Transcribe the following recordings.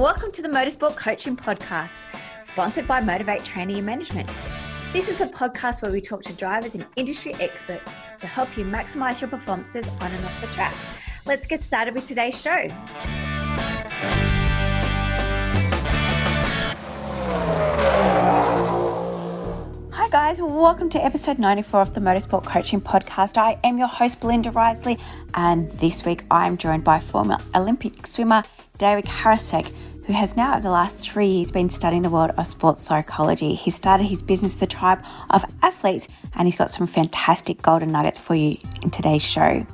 welcome to the Motorsport Coaching Podcast, sponsored by MotiV8 Training and Management. This is a podcast where we talk to drivers and industry experts to help you maximize your performances on and off the track. Let's get started with today's show. Hi guys, welcome to episode 94 of the Motorsport Coaching Podcast. I am your host, Belinda Risley, and this week I'm joined by former Olympic swimmer David Karasek, who has now over the last 3 years been studying the world of sports psychology. He started his business, The Tribe of Athletes, and he's got some fantastic golden nuggets for you in today's show.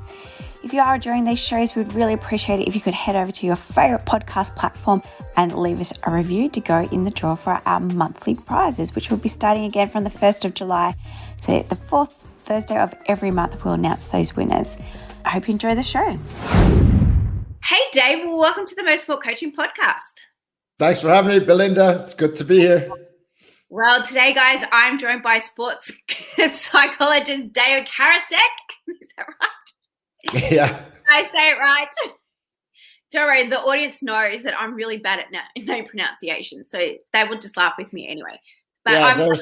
If you are enjoying these shows, we'd really appreciate it if you could head over to your favorite podcast platform and leave us a review to go in the draw for our monthly prizes, which will be starting again from the 1st of July. So the fourth Thursday of every month, we'll announce those winners. I hope you enjoy the show. Hey, Dave. Welcome to the Motorsport Coaching Podcast. Thanks for having me, Belinda. It's good to be here. Well, today, guys, I'm joined by sports psychologist David Karasek. Is that right? Yeah. I say it right. Don't worry, the audience knows that I'm really bad at name pronunciation, so they will just laugh with me anyway. But yeah,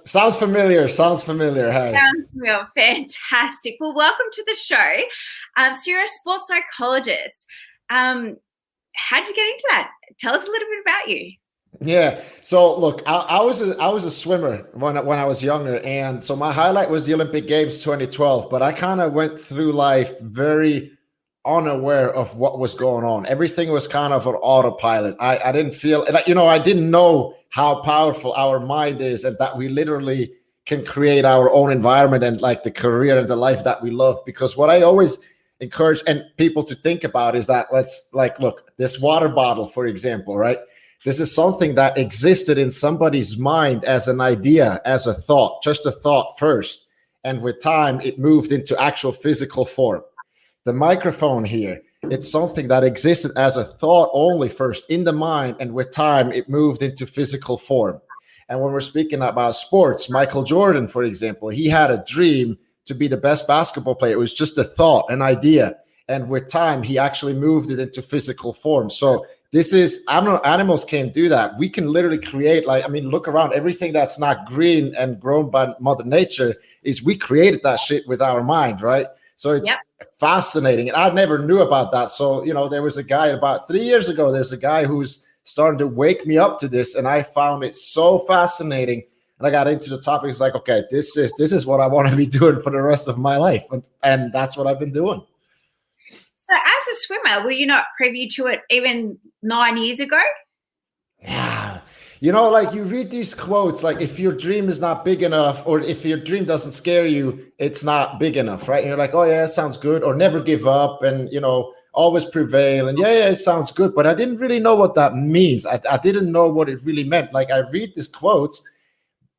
sounds familiar. Hey. Sounds real fantastic. Well, welcome to the show. So you're a sports psychologist. How'd you get into that? Tell us a little bit about you. Yeah. So look, I was a swimmer when I was younger, and so my highlight was the Olympic Games 2012. But I kind of went through life very unaware of what was going on. Everything was kind of an autopilot. I didn't feel, I didn't know how powerful our mind is, and that we literally can create our own environment and like the career and the life that we love. Because what I always encourage and people to think about is that look, this water bottle, for example, right? This is something that existed in somebody's mind as an idea, as a thought, just a thought first. And with time, it moved into actual physical form. The microphone here, it's something that existed as a thought only first in the mind, and with time, it moved into physical form. And when we're speaking about sports, Michael Jordan, for example, he had a dream to be the best basketball player. It was just a thought, an idea. And with time, he actually moved it into physical form. So animals can't do that. We can literally create, look around. Everything that's not green and grown by Mother Nature we created that shit with our mind, right? So it's fascinating. And I never knew about that. So, there was a guy about 3 years ago, there's a guy who's starting to wake me up to this. And I found it so fascinating. And I got into the topic. It's like, okay, this is what I want to be doing for the rest of my life. And that's what I've been doing. So as a swimmer, were you not privy to it even 9 years ago? Yeah. You read these quotes, like if your dream is not big enough, or if your dream doesn't scare you, it's not big enough, right? And you're like, oh yeah, it sounds good. Or never give up and, always prevail. And yeah, it sounds good. But I didn't really know what that means. I didn't know what it really meant. Like I read these quotes,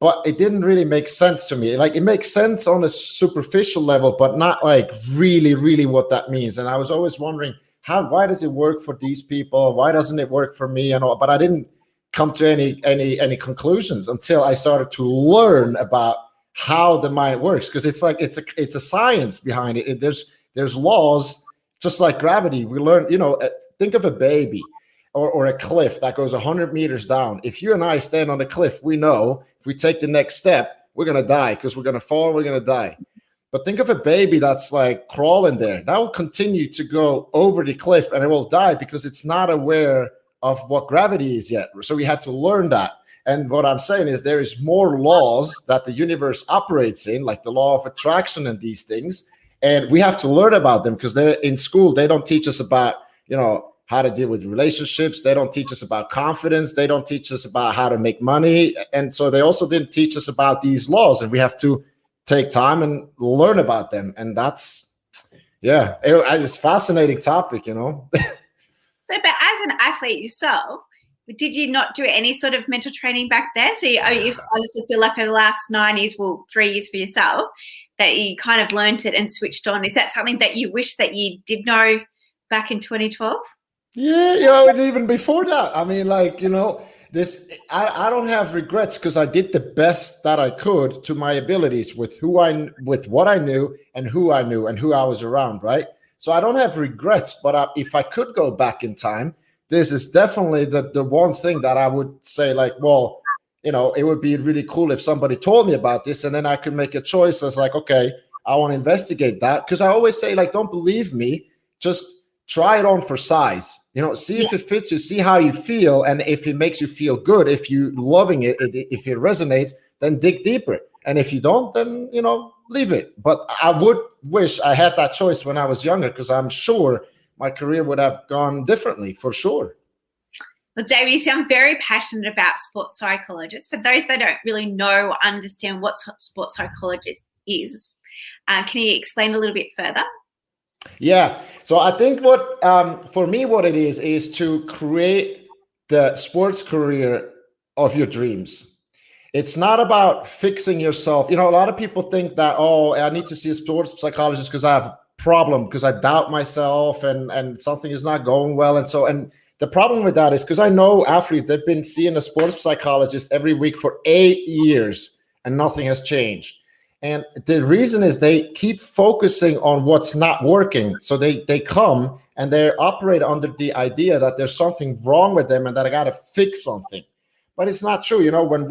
but it didn't really make sense to me. Like it makes sense on a superficial level, but not like really, really what that means. And I was always wondering, why does it work for these people? Why doesn't it work for me? And all, but I didn't come to any conclusions until I started to learn about how the mind works. Because it's like it's a science behind it. There's laws, just like gravity. We learn, think of a baby or a cliff that goes 100 meters down. If you and I stand on the cliff, we know if we take the next step, we're going to die because we're going to fall, we're going to die. But think of a baby that's like crawling there. That will continue to go over the cliff and it will die because it's not aware of what gravity is yet. So we had to learn that. And what I'm saying is there is more laws that the universe operates in, like the law of attraction and these things. And we have to learn about them because they're in school. They don't teach us about, how to deal with relationships. They don't teach us about confidence. They don't teach us about how to make money. And so they also didn't teach us about these laws. And we have to take time and learn about them. And it's a fascinating topic, So, but as an athlete yourself, did you not do any sort of mental training back there? So you honestly feel like over the last 9 years, 3 years for yourself, that you kind of learned it and switched on. Is that something that you wish that you did know back in 2012? Yeah, and even before that. I mean, I don't have regrets because I did the best that I could to my abilities with what I knew and who I was around, right? So I don't have regrets, but if I could go back in time, this is definitely the one thing that I would say, like, well, it would be really cool if somebody told me about this, and then I could make a choice as like, okay, I want to investigate that. Because I always say, like, don't believe me, just try it on for size. See if it fits you, see how you feel, and if it makes you feel good, if you're loving it, if it resonates, then dig deeper. And if you don't, then leave it. But I would wish I had that choice when I was younger, because I'm sure my career would have gone differently, for sure. Well, David, you sound very passionate about sports psychologists. For those that don't really know or understand what sports psychologist is, can you explain a little bit further? Yeah. So I think for me, what it is to create the sports career of your dreams. It's not about fixing yourself. A lot of people think that, oh, I need to see a sports psychologist because I have a problem, because I doubt myself and something is not going well. And the problem with that is, because I know athletes, they've been seeing a sports psychologist every week for 8 years and nothing has changed. And the reason is they keep focusing on what's not working. So they come and they operate under the idea that there's something wrong with them and that I got to fix something. But it's not true. When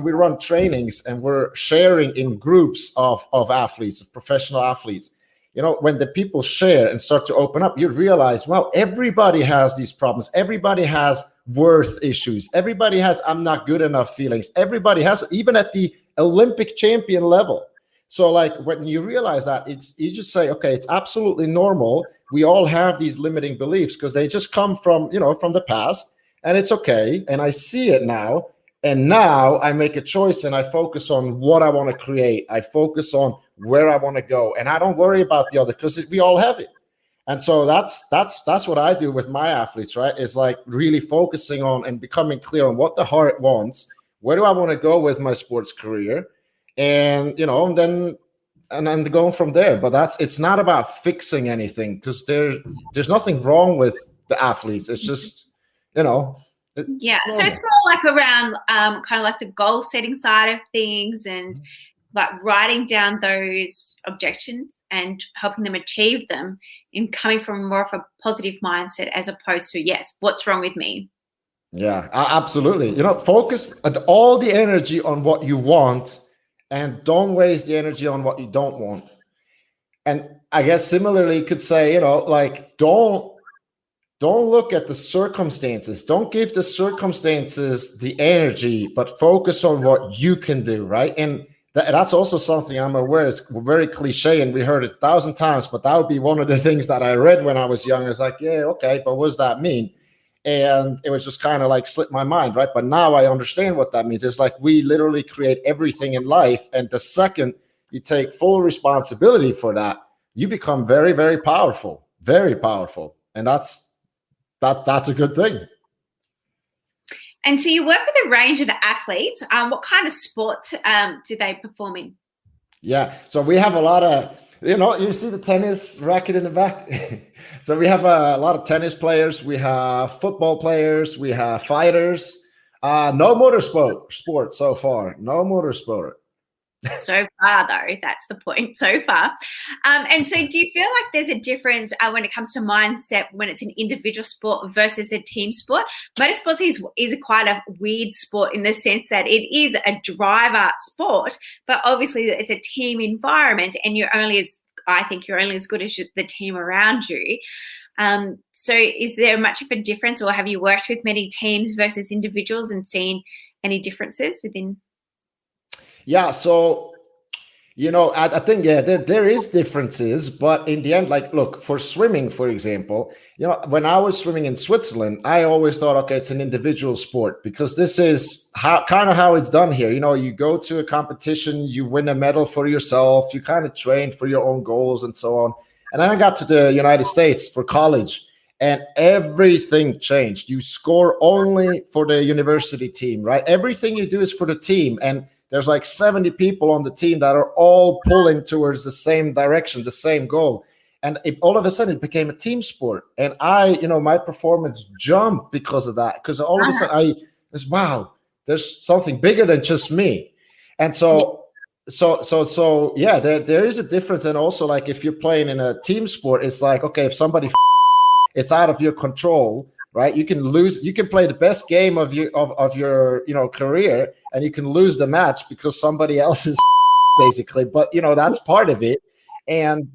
we run trainings and we're sharing in groups of athletes, of professional athletes, when the people share and start to open up, you realize, well, everybody has these problems. Everybody has worth issues. Everybody has I'm not good enough feelings. Everybody has, even at the Olympic champion level. So like when you realize that, you just say, okay, it's absolutely normal. We all have these limiting beliefs because they just come from the past, and it's okay. And I see it now. And now I make a choice and I focus on what I want to create. I focus on where I want to go, and I don't worry about the other, because we all have it. And so that's what I do with my athletes, right? Is like really focusing on and becoming clear on what the heart wants. Where do I want to go with my sports career? And then going from there. But it's not about fixing anything, because there's nothing wrong with the athletes. It's just yeah, so it's more like around kind of like the goal setting side of things, and like writing down those objections and helping them achieve them, and coming from more of a positive mindset as opposed to, yes, what's wrong with me? Yeah, absolutely. Focus all the energy on what you want, and don't waste the energy on what you don't want. And I guess similarly, you could say, like, don't look at the circumstances. Don't give the circumstances the energy, but focus on what you can do, right? And that's also something I'm aware is very cliche, and we heard it 1,000 times, but that would be one of the things that I read when I was young. It's like, yeah, okay, but what does that mean? And it was just kind of like slipped my mind, right? But now I understand what that means. It's like we literally create everything in life, and the second you take full responsibility for that, you become very, very powerful, and that's a good thing. And so you work with a range of athletes. What kind of sports do they perform in? Yeah, so we have a lot of, you see the tennis racket in the back. So we have a lot of tennis players. We have football players. We have fighters. No motorsport so far. No motorsport. So far, though, that's the point. So far. And so do you feel like there's a difference when it comes to mindset when it's an individual sport versus a team sport? Motorsports is quite a weird sport in the sense that it is a driver sport, but obviously it's a team environment, and I think you're only as good as the team around you. So is there much of a difference, or have you worked with many teams versus individuals and any differences within? Yeah, so I think there is differences, but in the end, like, look, for swimming, for example, when I was swimming in Switzerland, I always thought, okay, it's an individual sport because this is how it's done here. You go to a competition, you win a medal for yourself, you kind of train for your own goals and so on. And then I got to the United States for college, and everything changed. You score only for the university team, right? Everything you do is for the team, and there's like 70 people on the team that are all pulling towards the same direction, the same goal. And all of a sudden it became a team sport. And my performance jumped because of that. Because all of a sudden wow, there's something bigger than just me. And so there is a difference. And also, like, if you're playing in a team sport, it's like, okay, if somebody it's out of your control, right? You can lose, you can play the best game of your career, and you can lose the match because somebody else is basically. But that's part of it, and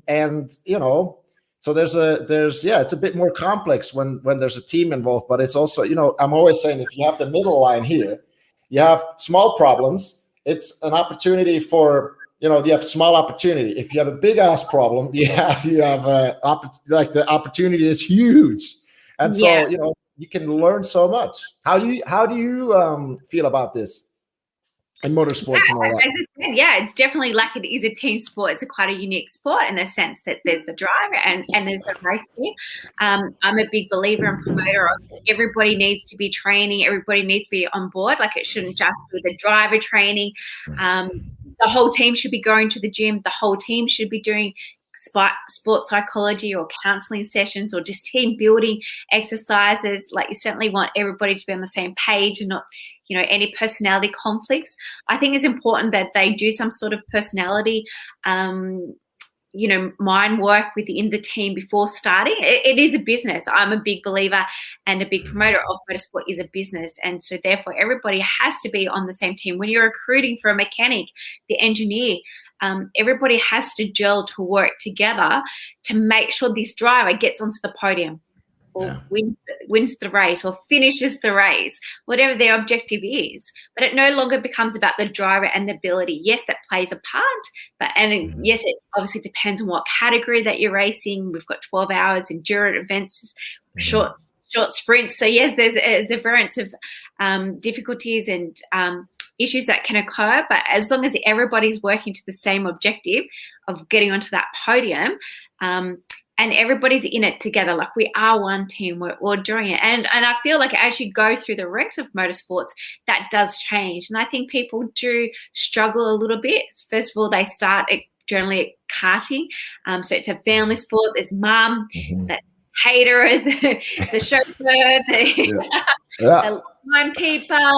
so there's it's a bit more complex when there's a team involved. But it's also, I'm always saying, if you have the middle line here, you have small problems. It's an opportunity for, you have small opportunity. If you have a big ass problem, you have like the opportunity is huge. And so, you can learn so much. How do you feel about this in motorsports and all that? As I said, it's definitely like it is a team sport. It's quite a unique sport in the sense that there's the driver and there's the race team. I'm a big believer and promoter of everybody needs to be training. Everybody needs to be on board. Like, it shouldn't just be the driver training. The whole team should be going to the gym. The whole team should be doing sports psychology or counseling sessions or just team building exercises. Like, you certainly want everybody to be on the same page and not, any personality conflicts. I think it's important that they do some sort of personality, mind work within the team before starting. It is a business. I'm a big believer and a big promoter of motorsport is a business. And so therefore everybody has to be on the same team. When you're recruiting for a mechanic, the engineer, everybody has to gel to work together to make sure this driver gets onto the podium or wins the race or finishes the race, whatever their objective is. But it no longer becomes about the driver and the ability. Yes, that plays a part, yes, it obviously depends on what category that you're racing. We've got 12 hours, endurance events, short sprints. So yes, there's a variance of difficulties and issues that can occur, but as long as everybody's working to the same objective of getting onto that podium, and everybody's in it together, like we are one team, we're all doing it. And I feel like as you go through the ranks of motorsports, that does change. And I think people do struggle a little bit. First of all, they start generally at karting. So it's a family sport. There's mum, that caterer, the chauffeur, the timekeeper,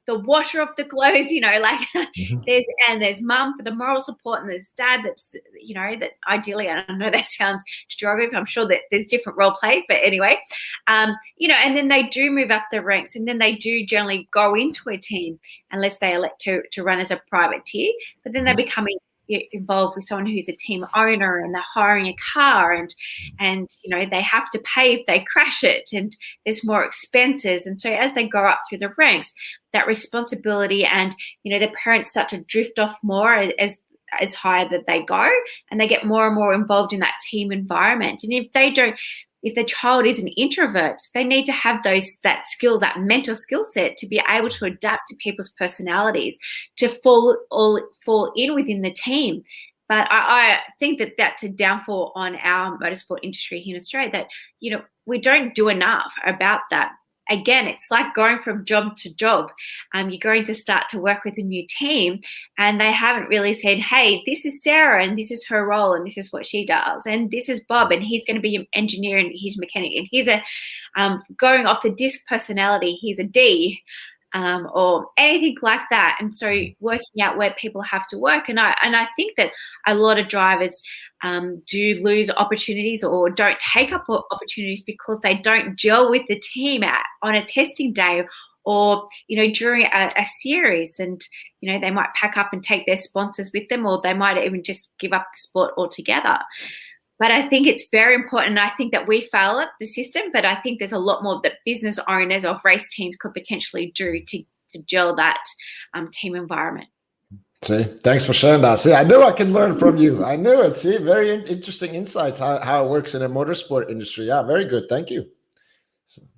the washer of the clothes, there's mum for the moral support, and there's dad that's, that ideally, I know that sounds derogative, I'm sure that there's different role plays, but anyway, and then they do move up the ranks, and then they do generally go into a team unless they elect to run as a privateer, but then they become involved with someone who's a team owner, and they're hiring a car, and they have to pay if they crash it, and there's more expenses. And so as they go up through the ranks, that responsibility and the parents start to drift off more as higher that they go, and they get more and more involved in that team environment. And if the child is an introvert, they need to have that mental skill set to be able to adapt to people's personalities, to fall in within the team. But I think that that's a downfall on our motorsport industry here in Australia, that, we don't do enough about that. Again, it's like going from job to job. You're going to start to work with a new team, and they haven't really said, hey, this is Sarah and this is her role and this is what she does. And this is Bob and he's going to be an engineer and he's a mechanic and he's going off the disc personality, he's a D. Or anything like that. And so working out where people have to work. And I think that a lot of drivers do lose opportunities or don't take up opportunities because they don't gel with the team on a testing day or, during a series. And, they might pack up and take their sponsors with them, or they might even just give up the sport altogether. But I think it's very important. I think that we fail at the system, but I think there's a lot more that business owners of race teams could potentially do to gel that team environment. See, thanks for sharing that. See, I knew I can learn from you. I knew it. See, very interesting insights how it works in the motorsport industry. Yeah, very good. Thank you.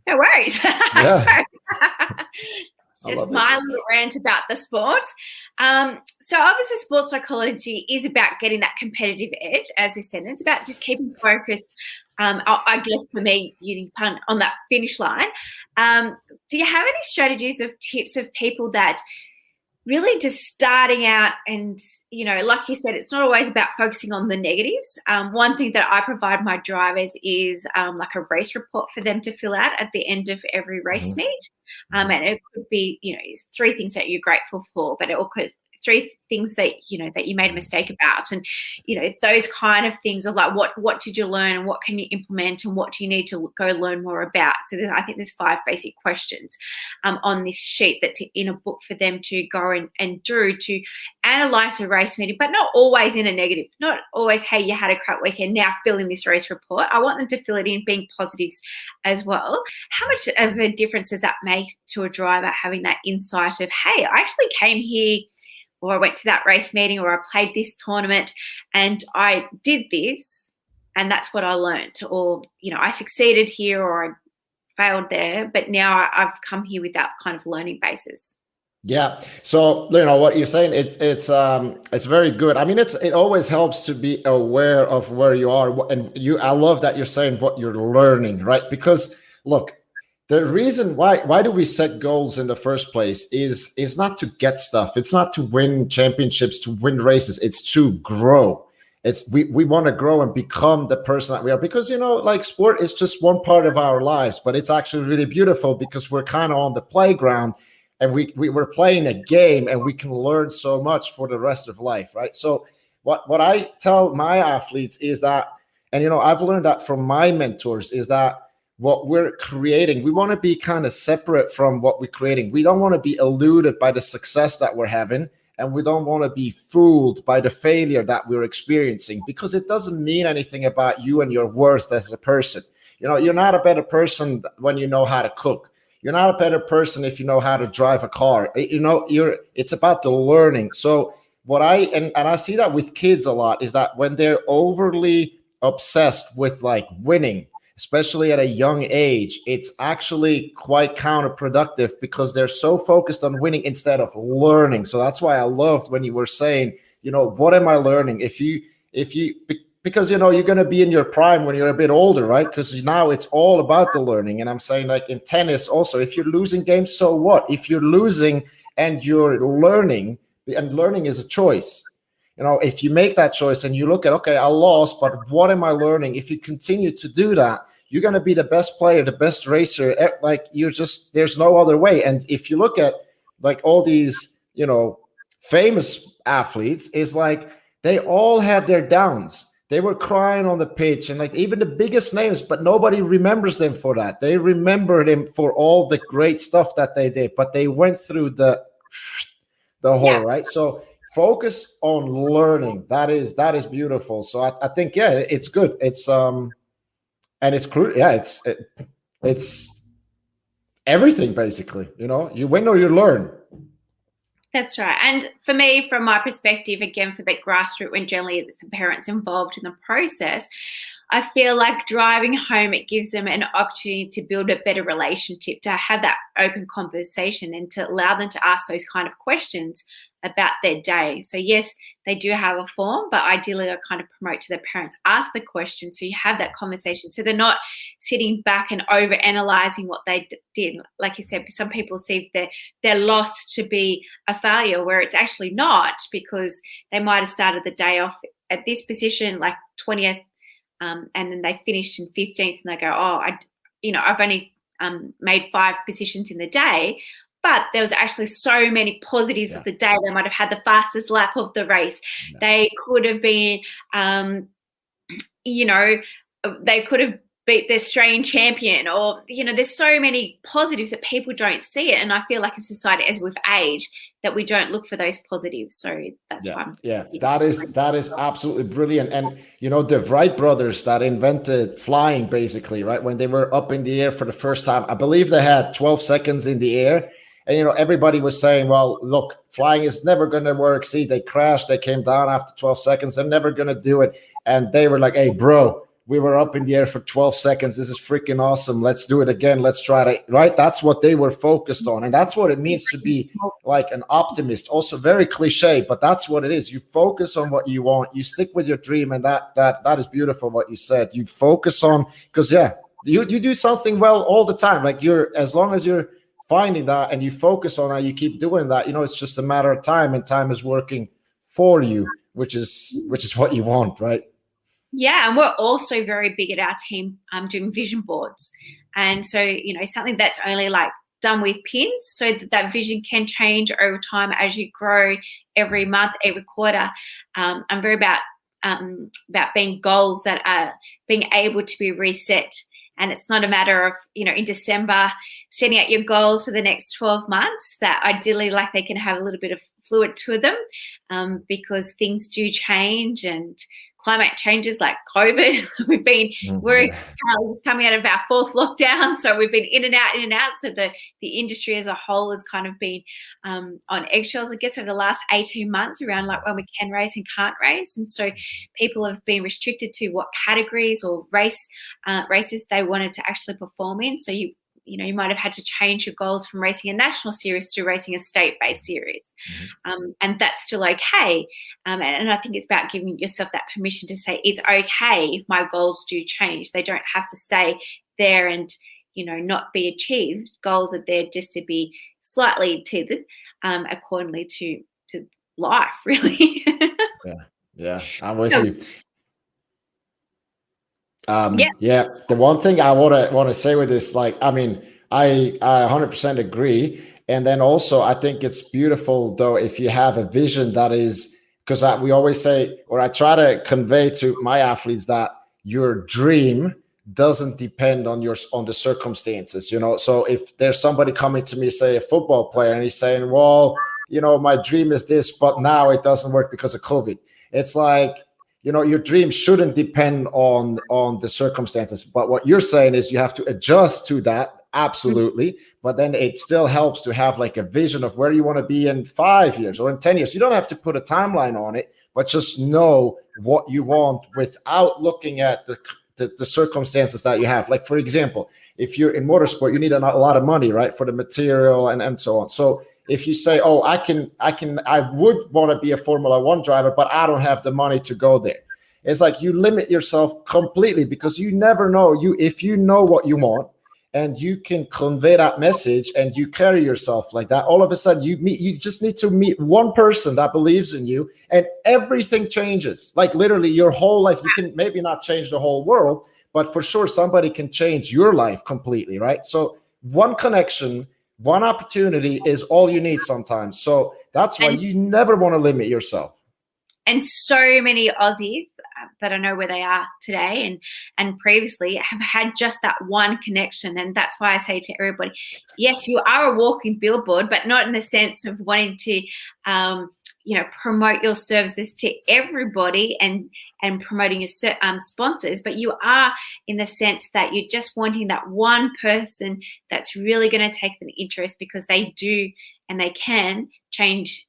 No worries. Yeah. Just my little rant about the sport. So obviously sports psychology is about getting that competitive edge, as we said. And it's about just keeping focus, I guess for me, using pun, on that finish line. Do you have any strategies of tips of people that really just starting out and, like you said, it's not always about focusing on the negatives. One thing that I provide my drivers is like a race report for them to fill out at the end of every race meet. And it could be, 3 things that you're grateful for, but it all could three things that that you made a mistake about, and those kind of things of like what did you learn and what can you implement and what do you need to go learn more about. So I think there's 5 basic questions on this sheet that's in a book for them to go and do to analyze a race meeting, but not always in a negative, not always, hey, you had a crap weekend, now fill in this race report. I want them to fill it in being positives as well. How much of a difference does that make to a driver, having that insight of, hey, I actually came here, or I went to that race meeting, or I played this tournament and I did this and that's what I learned, or, I succeeded here or I failed there, but now I've come here with that kind of learning basis. Yeah. So, what you're saying, it's very good. I mean, it always helps to be aware of where you are. And I love that you're saying what you're learning, right? Because look, the reason why do we set goals in the first place is not to get stuff. It's not to win championships, to win races. It's to grow. We want to grow and become the person that we are, because, like, sport is just one part of our lives, but it's actually really beautiful because we're kind of on the playground and we're playing a game and we can learn so much for the rest of life, right? So what I tell my athletes is that, and, I've learned that from my mentors, is that what we're creating, we want to be kind of separate from what we're creating. We don't want to be eluded by the success that we're having, and we don't want to be fooled by the failure that we're experiencing, because it doesn't mean anything about you and your worth as a person. You're not a better person when you know how to cook. You're not a better person if you know how to drive a car. It's about the learning. So what I see that with kids a lot is that when they're overly obsessed with like winning, especially at a young age, it's actually quite counterproductive because they're so focused on winning instead of learning. So that's why I loved when you were saying, what am I learning? Because, you're going to be in your prime when you're a bit older, right? Because now it's all about the learning. And I'm saying, like in tennis also, if you're losing games, so what? If you're losing and you're learning, and learning is a choice. If you make that choice and you look at, okay, I lost, but what am I learning? If you continue to do that, you're going to be the best player, the best racer. Like, there's no other way. And if you look at like all these, famous athletes, is like they all had their downs. They were crying on the pitch, and like even the biggest names, but nobody remembers them for that. They remember them for all the great stuff that they did, but they went through the whole, right? So focus on learning. That is beautiful. So I think, yeah, it's good. It's and it's crucial. Yeah, it's everything basically. You win or you learn. That's right. And for me, from my perspective, again, for the grassroots, when generally it's the parents involved in the process, I feel like driving home, it gives them an opportunity to build a better relationship, to have that open conversation and to allow them to ask those kind of questions about their day. So yes, they do have a form, but ideally I kind of promote to the parents, ask the question so you have that conversation. So they're not sitting back and over analyzing what they did. Like you said, some people see their loss to be a failure, where it's actually not, because they might have started the day off at this position, like 20th, and then they finished in 15th, and they go, I've only made 5 positions in the day. But there was actually so many positives of the day. They might have had the fastest lap of the race. Yeah. They could have been, they could have beat the Australian champion, or, there's so many positives that people don't see it. And I feel like in society, as we've aged, that we don't look for those positives. So that's why that is absolutely brilliant. And, the Wright brothers that invented flying, basically, right? When they were up in the air for the first time, I believe they had 12 seconds in the air. And, everybody was saying, well, look, flying is never going to work. See, they crashed. They came down after 12 seconds. They're never going to do it. And they were like, hey, bro, we were up in the air for 12 seconds. This is freaking awesome. Let's do it again. Let's try it. Right? That's what they were focused on. And that's what it means to be like an optimist. Also very cliche, but that's what it is. You focus on what you want. You stick with your dream. And that is beautiful what you said. You focus on, because, you do something well all the time. Like as long as you're finding that and you focus on that, you keep doing that, it's just a matter of time, and time is working for you, which is what you want, right? Yeah, and we're also very big at our team doing vision boards. And so, something that's only like done with pins, so that vision can change over time as you grow every month, every quarter. I'm very about being goals that are being able to be reset. And it's not a matter of, in December, setting out your goals for the next 12 months, that ideally, like, they can have a little bit of fluid to them, because things do change, and climate changes like COVID. We're just coming out of our fourth lockdown, so we've been in and out. So the industry as a whole has kind of been on eggshells, I guess, over the last 18 months around like when we can race and can't race. And so people have been restricted to what categories or races they wanted to actually perform in. So you might have had to change your goals from racing a national series to racing a state-based series. And that's still okay. And I think it's about giving yourself that permission to say it's okay if my goals do change. They don't have to stay there and, not be achieved. Goals are there just to be slightly tethered accordingly to life, really. Yeah, I'm with you. The one thing I want to say with this, like, I mean, I 100% agree. And then also, I think it's beautiful, though, if you have a vision that is, because we always say, or I try to convey to my athletes, that your dream doesn't depend on the circumstances, So if there's somebody coming to me, say a football player, and he's saying, well, my dream is this, but now it doesn't work because of COVID. It's like, your dream shouldn't depend on the circumstances. But what you're saying is you have to adjust to that. Absolutely. But then it still helps to have like a vision of where you want to be in 5 years or in 10 years. You don't have to put a timeline on it, but just know what you want without looking at the circumstances that you have. Like, for example, if you're in motorsport, you need a lot of money, right, for the material and so on. So if you say, oh, I would want to be a Formula One driver, but I don't have the money to go there. It's like you limit yourself completely, because you never know. If you know what you want and you can convey that message and you carry yourself like that, all of a sudden you just need to meet one person that believes in you, and everything changes. Like literally your whole life. You can maybe not change the whole world, but for sure somebody can change your life completely, right? So one connection, one opportunity is all you need sometimes. So that's why you never want to limit yourself. And so many Aussies that I know where they are today and previously have had just that one connection. And that's why I say to everybody, yes, you are a walking billboard, but not in the sense of wanting to, promote your services to everybody and promoting your sponsors, but you are in the sense that you're just wanting that one person that's really going to take an interest, because they do and they can change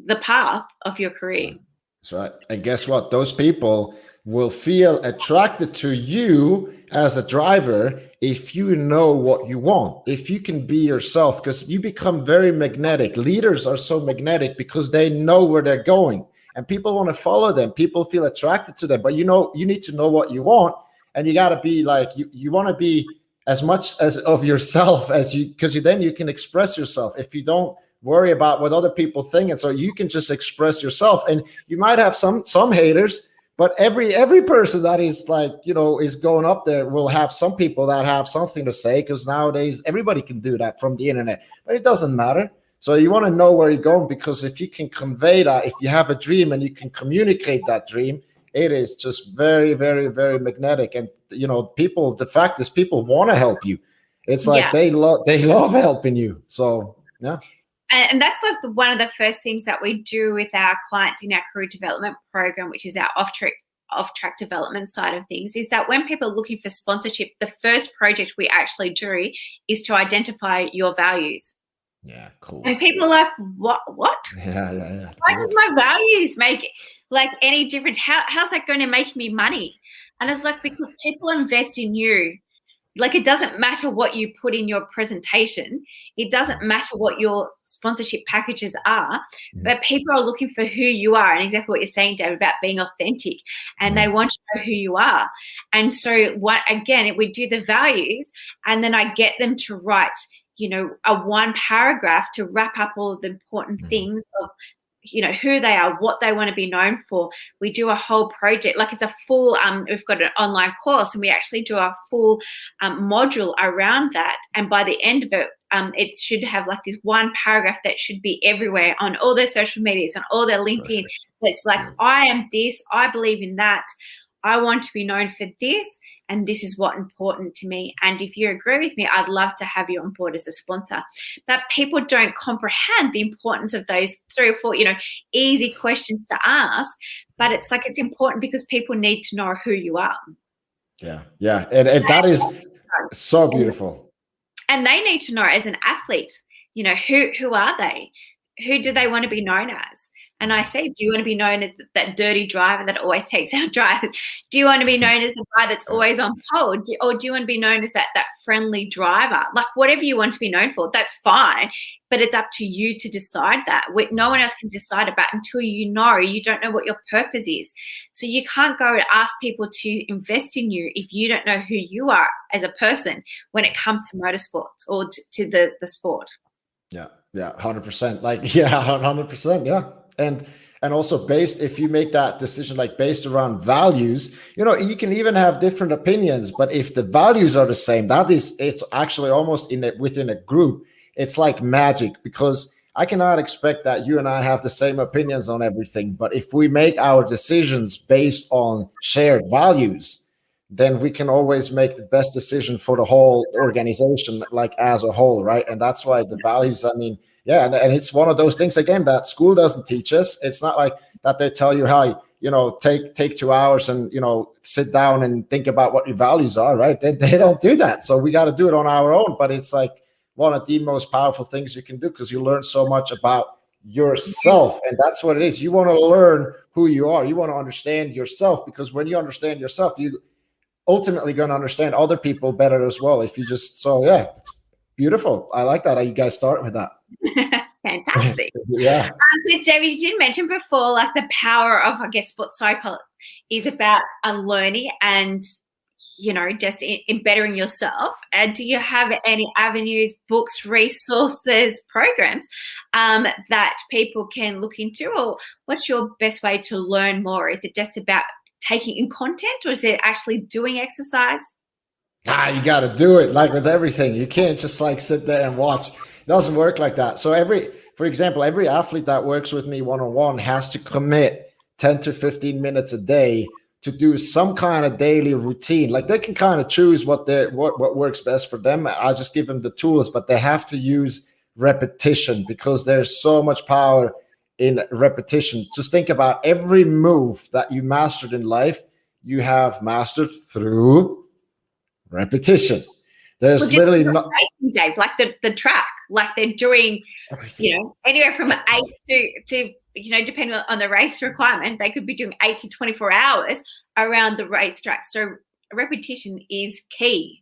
the path of your career. That's right. And guess what? Those people will feel attracted to you as a driver if you know what you want, if you can be yourself, because you become very magnetic. Leaders are so magnetic because they know where they're going and people want to follow them. People feel attracted to them, but you need to know what you want, and you got to be like, you want to be as much as of yourself as you, because then you can express yourself. If you don't worry about what other people think, and so you can just express yourself. And you might have some haters, but every person that is like, is going up there will have some people that have something to say, because nowadays everybody can do that from the internet, but it doesn't matter. So you want to know where you're going, because if you can convey that, if you have a dream and you can communicate that dream, it is just very, very, very magnetic. And people, the fact is, people want to help you. It's like they love helping you. So yeah. And that's like one of the first things that we do with our clients in our career development program, which is our off-track development side of things, is that when people are looking for sponsorship, the first project we actually do is to identify your values. Yeah, cool. And people are like, what? Yeah. Why does my values make like any difference? How's that going to make me money? And it's like, because people invest in you. Like, it doesn't matter what you put in your presentation. It doesn't matter what your sponsorship packages are, but people are looking for who you are. And exactly what you're saying, David, about being authentic, and they want to know who you are. And so we do the values, and then I get them to write, a one paragraph to wrap up all of the important things of, who they are, what they want to be known for. We do a whole project, like it's a full, we've got an online course, and we actually do a full module around that. And by the end of it, it should have like this one paragraph that should be everywhere on all their social medias, on all their LinkedIn. That's like, I am this, I believe in that, I want to be known for this, and this is what's important to me. And if you agree with me, I'd love to have you on board as a sponsor. But people don't comprehend the importance of those 3 or 4, easy questions to ask. But it's like, it's important because people need to know who you are. Yeah. And that is so beautiful. And they need to know as an athlete, who are they? Who do they want to be known as? And I say, do you want to be known as that dirty driver that always takes out drivers? Do you want to be known as the guy that's always on pole? Or do you want to be known as that friendly driver? Like, whatever you want to be known for, that's fine. But it's up to you to decide that. No one else can decide about until you don't know what your purpose is. So you can't go and ask people to invest in you if you don't know who you are as a person when it comes to motorsports or to the sport. Yeah, 100%. 100%. Yeah. And also if you make that decision, like based around values, you can even have different opinions, but if the values are the same, it's actually almost within a group, it's like magic, because I cannot expect that you and I have the same opinions on everything. But if we make our decisions based on shared values, then we can always make the best decision for the whole organization, like as a whole, right? And that's why the values, yeah, and it's one of those things, again, that school doesn't teach us. It's not like that they tell you how, take 2 hours and, sit down and think about what your values are, right? They don't do that. So we got to do it on our own. But it's like one of the most powerful things you can do, because you learn so much about yourself. And that's what it is. You want to learn who you are. You want to understand yourself, because when you understand yourself, you ultimately going to understand other people better as well. It's beautiful. I like that. How you guys start with that. Fantastic. Yeah. So David, you did mention before, like the power of, I guess, sports psychology is about learning and, just in bettering yourself. Do you have any avenues, books, resources, programs that people can look into, or what's your best way to learn more? Is it just about taking in content, or is it actually doing exercise? You got to do it, like with everything. You can't just sit there and watch. It doesn't work like that. So for example, every athlete that works with me one-on-one has to commit 10 to 15 minutes a day to do some kind of daily routine. Like, they can kind of choose what works best for them. I'll just give them the tools, but they have to use repetition, because there's so much power in repetition. Just think about every move that you mastered in life, you have mastered through repetition. There's literally not racing, Dave, like the track, like they're doing everything. Anywhere from 8 to depending on the race requirement, they could be doing 8 to 24 hours around the racetrack. So repetition is key.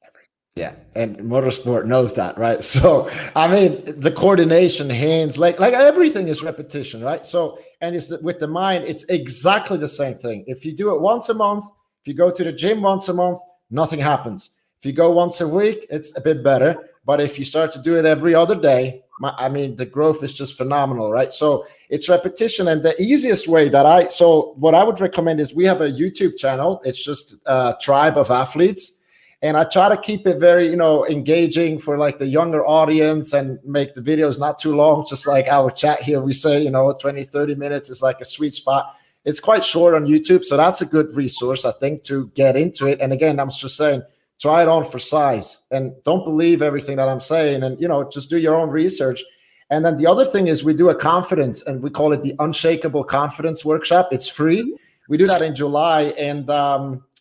Yeah, and motorsport knows that, right? So the coordination, hands, like everything is repetition, right? So, and it's with the mind, it's exactly the same thing. If you do it once a month, if you go to the gym once a month, nothing happens. If you go once a week, it's a bit better. But if you start to do it every other day, the growth is just phenomenal, right? So it's repetition. And the easiest way what I would recommend is, we have a YouTube channel. It's just Tribe of Athletes. And I try to keep it very, engaging for like the younger audience, and make the videos not too long. Just like our chat here, we say, 20, 30 minutes is like a sweet spot. It's quite short on YouTube. So that's a good resource, I think, to get into it. And again, I'm just saying, try it on for size, and don't believe everything that I'm saying, and, just do your own research. And then the other thing is, we do a confidence, and we call it the Unshakable Confidence Workshop. It's free. We do that in July. And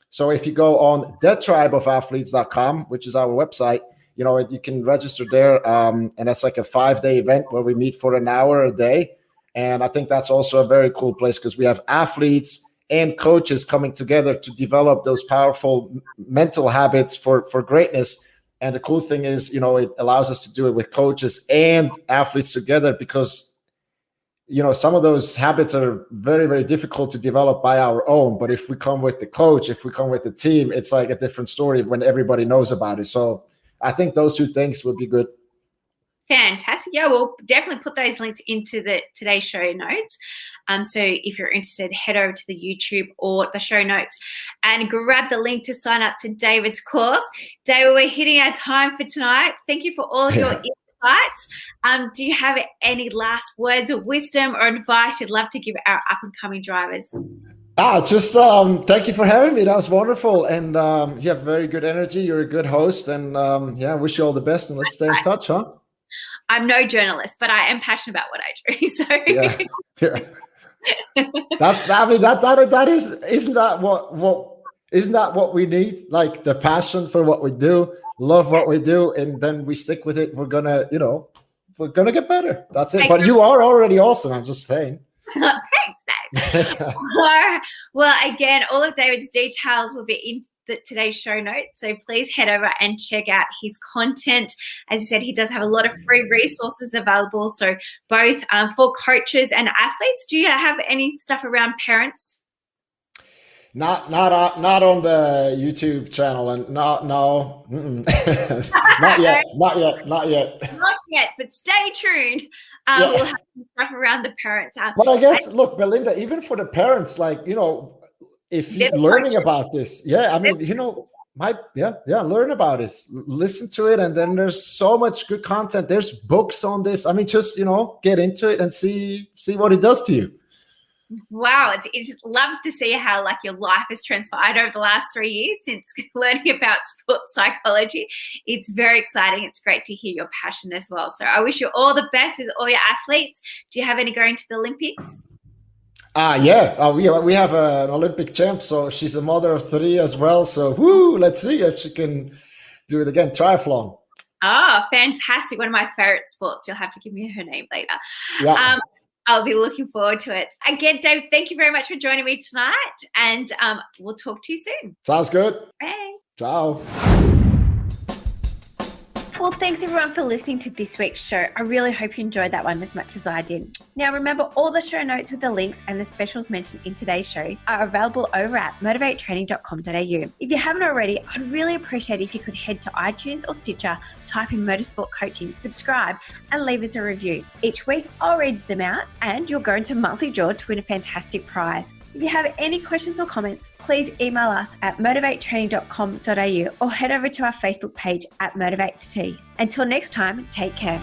so if you go on thetribeofathletes.com, which is our website, you can register there. And that's like a 5-day event where we meet for an hour a day. And I think that's also a very cool place, because we have athletes and coaches coming together to develop those powerful mental habits for greatness. And the cool thing is, it allows us to do it with coaches and athletes together, because, some of those habits are very, very difficult to develop by our own. But if we come with the coach, if we come with the team, it's like a different story when everybody knows about it. So I think those two things would be good. Fantastic. Yeah, we'll definitely put those links into today's show notes. So if you're interested, head over to the YouTube or the show notes and grab the link to sign up to David's course. David, we're hitting our time for tonight. Thank you for all of your insights. Do you have any last words of wisdom or advice you'd love to give our up-and-coming drivers? Just thank you for having me. That was wonderful. And you have very good energy. You're a good host. And wish you all the best. And let's stay in touch, huh? I'm no journalist, but I am passionate about what I do. So yeah. Isn't that what we need? Like the passion for what we do, love what we do, and then we stick with it. We're gonna get better. That's it. But you are already awesome. I'm just saying. Thanks, Dave. Well, again, all of David's details will be in today's show notes. So please head over and check out his content. As I said, he does have a lot of free resources available. So both for coaches and athletes. Do you have any stuff around parents? Not on the YouTube channel, and not yet. Not yet, but stay tuned. We'll have some stuff around the parents. But I guess, look, Belinda, even for the parents, like, if you're learning about this, learn about this, listen to it, and then there's so much good content. There's books on this. I mean, just get into it and see what it does to you. Wow, it's just love to see how your life has transpired over the last 3 years since learning about sports psychology. It's very exciting. It's great to hear your passion as well. So I wish you all the best with all your athletes. Do you have any going to the Olympics? We have an Olympic champ, so she's a mother of 3 as well. So let's see if she can do it again. Triathlon. Oh, fantastic. One of my favorite sports. You'll have to give me her name later. Yeah. I'll be looking forward to it. Again, Dave, thank you very much for joining me tonight, and we'll talk to you soon. Sounds good. Bye. Ciao. Well, thanks everyone for listening to this week's show. I really hope you enjoyed that one as much as I did. Now, remember, all the show notes with the links and the specials mentioned in today's show are available over at MotiV8Training.com.au. If you haven't already, I'd really appreciate it if you could head to iTunes or Stitcher, type in Motorsport Coaching, subscribe, and leave us a review. Each week, I'll read them out, and you'll go into a monthly draw to win a fantastic prize. If you have any questions or comments, please email us at MotiV8Training.com.au or head over to our Facebook page at MotiV8T. Until next time, take care.